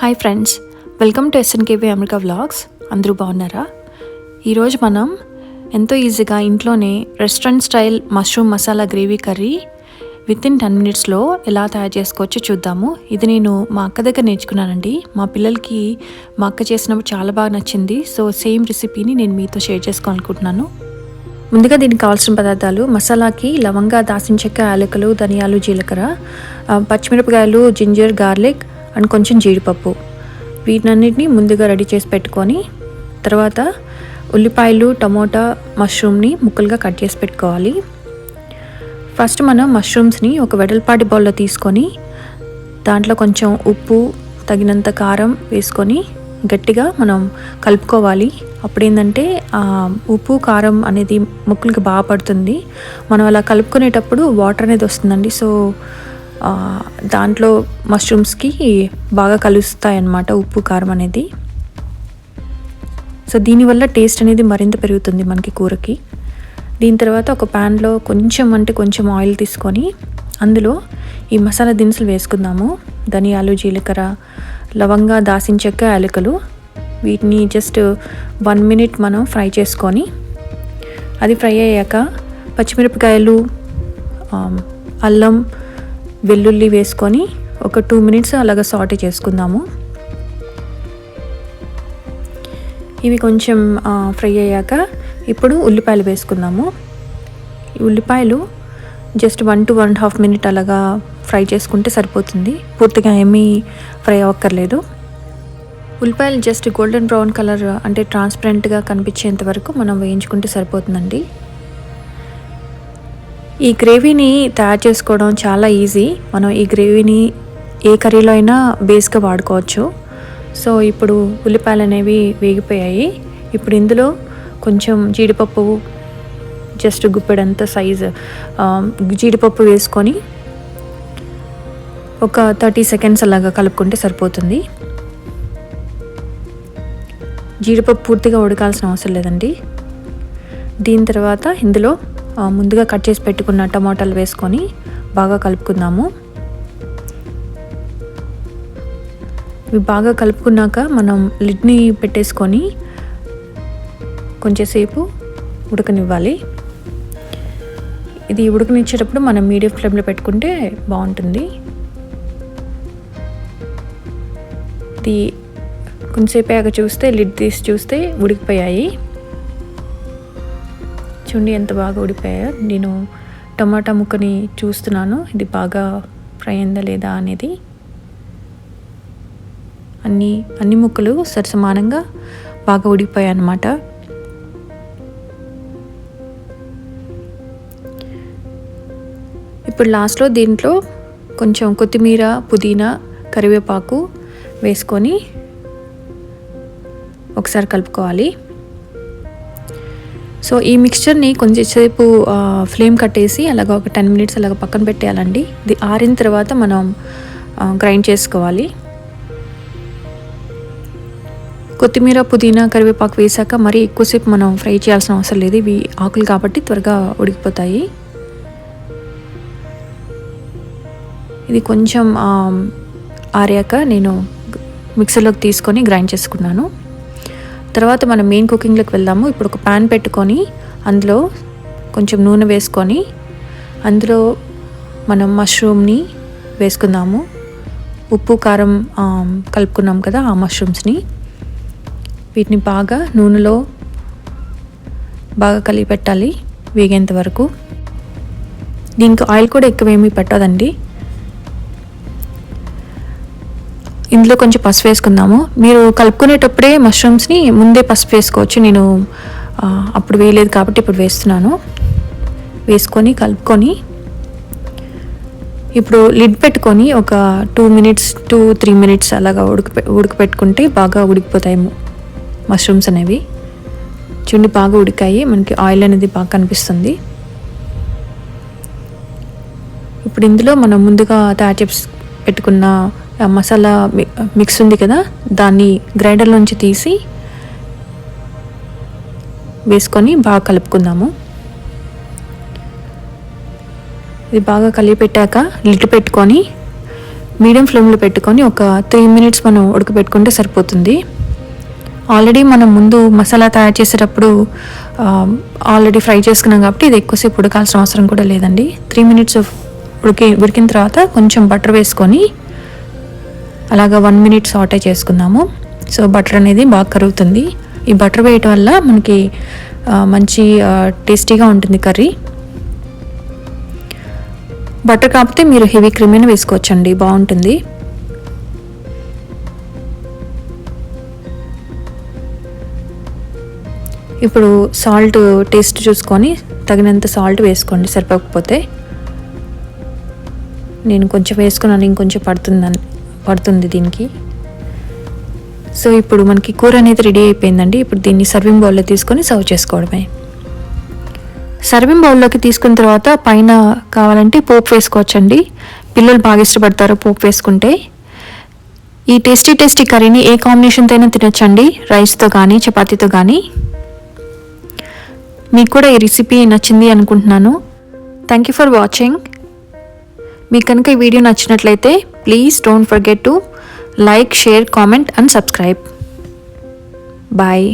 Hi friends, welcome to SNKV America vlogs. అందరూ బాగున్నారా? ఈరోజు మనం ఎంతో ఈజీగా ఇంట్లోనే restaurant style mushroom masala gravy curry within 10 minutesలో ఎలా తయారు చేసుకోవచ్చో చూద్దాము. ఇది నేను మా అక్క దగ్గర నేర్చుకున్నానండి. మా పిల్లలకి మా అక్క చేసినప్పుడు చాలా బాగా నచ్చింది. సో సేమ్ రెసిపీని నేను మీతో షేర్ చేసుకోవాలనుకుంటున్నాను. ముందుగా దీనికి కావాల్సిన పదార్థాలు: మసాలాకి లవంగా, దాల్చిన చెక్క, యాలకులు, ధనియాలు, జీలకర్ర, పచ్చిమిరపకాయలు, జింజర్, గార్లిక్ అండ్ కొంచెం జీడిపప్పు. వీటన్నిటిని ముందుగా రెడీ చేసి పెట్టుకొని తర్వాత ఉల్లిపాయలు, టమోటా, మష్రూమ్ని ముక్కలుగా కట్ చేసి పెట్టుకోవాలి. ఫస్ట్ మనం మష్రూమ్స్ని ఒక వెడల్పాటి బౌల్లో తీసుకొని దాంట్లో కొంచెం ఉప్పు, తగినంత కారం వేసుకొని గట్టిగా మనం కలుపుకోవాలి. అప్పుడు ఏంటంటే ఉప్పు, కారం అనేది ముక్కలకి బాగా పడుతుంది. మనం అలా కలుపుకునేటప్పుడు వాటర్ అనేది వస్తుందండి. సో దాంట్లో మష్రూమ్స్కి బాగా కలుస్తాయి అన్నమాట ఉప్పు, కారం అనేది. సో దీనివల్ల టేస్ట్ అనేది మరింత పెరుగుతుంది మనకి కూరకి. దీని తర్వాత ఒక ప్యాన్లో కొంచెం ఆయిల్ తీసుకొని అందులో ఈ మసాలా దినుసులు వేసుకుందాము. ధనియాలు, జీలకర్ర, లవంగా, దాల్చిన చెక్క, యాలకులు. వీటిని జస్ట్ 1 minute మనం ఫ్రై చేసుకొని అది ఫ్రై అయ్యాక పచ్చిమిరపకాయలు, అల్లం, వెల్లుల్లి వేసుకొని ఒక 2 minutes అలాగ సాటే చేసుకుందాము. ఇవి కొంచెం ఫ్రై అయ్యాక ఇప్పుడు ఉల్లిపాయలు వేసుకుందాము. ఈ ఉల్లిపాయలు జస్ట్ 1 to 1.5 minutes అలాగా ఫ్రై చేసుకుంటే సరిపోతుంది. పూర్తిగా ఏమీ ఫ్రై అవ్వక్కర్లేదు. ఉల్లిపాయలు జస్ట్ గోల్డెన్ బ్రౌన్ కలర్ అంటే ట్రాన్స్పరెంట్గా కనిపించేంత వరకు మనం వేయించుకుంటే సరిపోతుందండి. ఈ గ్రేవీని తయారు చేసుకోవడం చాలా ఈజీ. మనం ఈ గ్రేవీని ఏ కర్రీలో అయినా బేస్గా వాడుకోవచ్చు. సో ఇప్పుడు ఉల్లిపాయలు అనేవి వేగిపోయాయి. ఇప్పుడు ఇందులో కొంచెం జీడిపప్పు, జస్ట్ గుప్పెడంత సైజు జీడిపప్పు వేసుకొని ఒక 30 seconds అలాగా కలుపుకుంటే సరిపోతుంది. జీడిపప్పు పూర్తిగా ఉడకాల్సిన అవసరం లేదండి. దీని తర్వాత ఇందులో ముందుగా కట్ చేసి పెట్టుకున్న టమాటాలు వేసుకొని బాగా కలుపుకుందాము. ఇవి బాగా కలుపుకున్నాక మనం లిడ్ని పెట్టేసుకొని కొంచెంసేపు ఉడకనివ్వాలి. ఇది ఉడకనిచ్చేటప్పుడు మనం మీడియం ఫ్లేమ్లో పెట్టుకుంటే బాగుంటుంది. ఇది కొంచెంసేపు అయ్యాక చూస్తే లిడ్ తీసి చూస్తే ఉడికిపోయాయి. చూడండి ఎంత బాగా ఉడికిపోయాయో. నేను టమాటా ముక్కని చూస్తున్నాను, ఇది బాగా ఫ్రై అయిందా లేదా అనేది. అన్ని ముక్కలు సరిసమానంగా బాగా ఉడికిపోయాయి అన్నమాట. ఇప్పుడు లాస్ట్లో దీంట్లో కొంచెం కొత్తిమీర, పుదీనా, కరివేపాకు వేసుకొని ఒకసారి కలుపుకోవాలి. సో ఈ మిక్స్చర్ని కొంచెంసేపు ఫ్లేమ్ కట్టేసి అలాగ ఒక 10 minutes అలాగ పక్కన పెట్టేయాలండి. ఇది ఆరిన తర్వాత మనం గ్రైండ్ చేసుకోవాలి. కొత్తిమీర, పుదీనా, కరివేపాకు వేసాక మరీ ఎక్కువసేపు మనం ఫ్రై చేయాల్సిన అవసరం లేదు. ఇవి ఆకులు కాబట్టి త్వరగా ఉడికిపోతాయి. ఇది కొంచెం ఆరాక నేను మిక్సర్లోకి తీసుకొని గ్రైండ్ చేసుకున్నాను. తర్వాత మనం మెయిన్ కుకింగ్లోకి వెళ్దాము. ఇప్పుడు ఒక ప్యాన్ పెట్టుకొని అందులో కొంచెం నూనె వేసుకొని అందులో మనం మష్రూమ్ని వేసుకుందాము. ఉప్పు, కారం కలుపుకున్నాం కదా ఆ మష్రూమ్స్ని. వీటిని బాగా నూనెలో బాగా కలిపి పెట్టాలి వేగేంత వరకు. దీనికి ఆయిల్ కూడా ఎక్కువేమీ పెట్టదండి. ఇందులో కొంచెం పసుపు వేసుకుందాము. మీరు కలుపుకునేటప్పుడే మష్రూమ్స్ని ముందే పసుపు వేసుకోవచ్చు. నేను అప్పుడు వేయలేదు కాబట్టి ఇప్పుడు వేస్తున్నాను. వేసుకొని కలుపుకొని ఇప్పుడు లిడ్ పెట్టుకొని ఒక 2 minutes to 3 minutes అలాగా ఉడకపెట్టుకుంటే బాగా ఉడికిపోతాయి మష్రూమ్స్ అనేవి. చూడండి బాగా ఉడికాయి, మనకి ఆయిల్ అనేది బాగా కనిపిస్తుంది. ఇప్పుడు ఇందులో మనం ముందుగా తయారు చేసి పెట్టుకున్న మసాలా మిక్స్ ఉంది కదా, దాన్ని గ్రైండర్లోంచి తీసి వేసుకొని బాగా కలుపుకుందాము. ఇది బాగా కలిపి పెట్టాక లిడ్ పెట్టుకొని మీడియం ఫ్లేమ్లో పెట్టుకొని ఒక 3 minutes మనం ఉడకబెట్టుకుంటే సరిపోతుంది. ఆల్రెడీ మనం ముందు మసాలా తయారు చేసేటప్పుడు ఆల్రెడీ ఫ్రై చేసుకున్నాం కాబట్టి ఇది ఎక్కువసేపు ఉడకాల్సిన అవసరం కూడా లేదండి. 3 minutes ఉడికిన తర్వాత కొంచెం బటర్ వేసుకొని అలాగా 1 minute సాటే చేసుకుందాము. సో బటర్ అనేది బాగా కరుగుతుంది. ఈ బటర్ వేయటం వల్ల మనకి మంచి టేస్టీగా ఉంటుంది కర్రీ. బటర్ కాకపోతే మీరు హెవీ క్రీమ్ అయినా వేసుకోవచ్చండి, బాగుంటుంది. ఇప్పుడు సాల్ట్ టేస్ట్ చూసుకొని తగినంత సాల్ట్ వేసుకోండి. సరిపోకపోతే నేను కొంచెం వేసుకున్నాను, ఇంకొంచెం పడుతుంది దీనికి. సో ఇప్పుడు మనకి కూర అనేది రెడీ అయిపోయిందండి. ఇప్పుడు దీన్ని సర్వింగ్ బౌల్లో తీసుకొని సర్వ్ చేసుకోవడమే. సర్వింగ్ బౌల్లోకి తీసుకున్న తర్వాత పైన కావాలంటే పోపు వేసుకోవచ్చండి. పిల్లలు బాగా ఇష్టపడతారు పోపు వేసుకుంటే. ఈ టేస్టీ కర్రీని ఏ కాంబినేషన్తో అయినా తినొచ్చండి, రైస్తో కానీ చపాతీతో కానీ. మీకు కూడా ఈ రెసిపీ నచ్చింది అనుకుంటున్నాను. Thank you for watching. మీకు కనుక ఈ వీడియో నచ్చినట్లయితే please don't forget to like, share, comment and subscribe. Bye.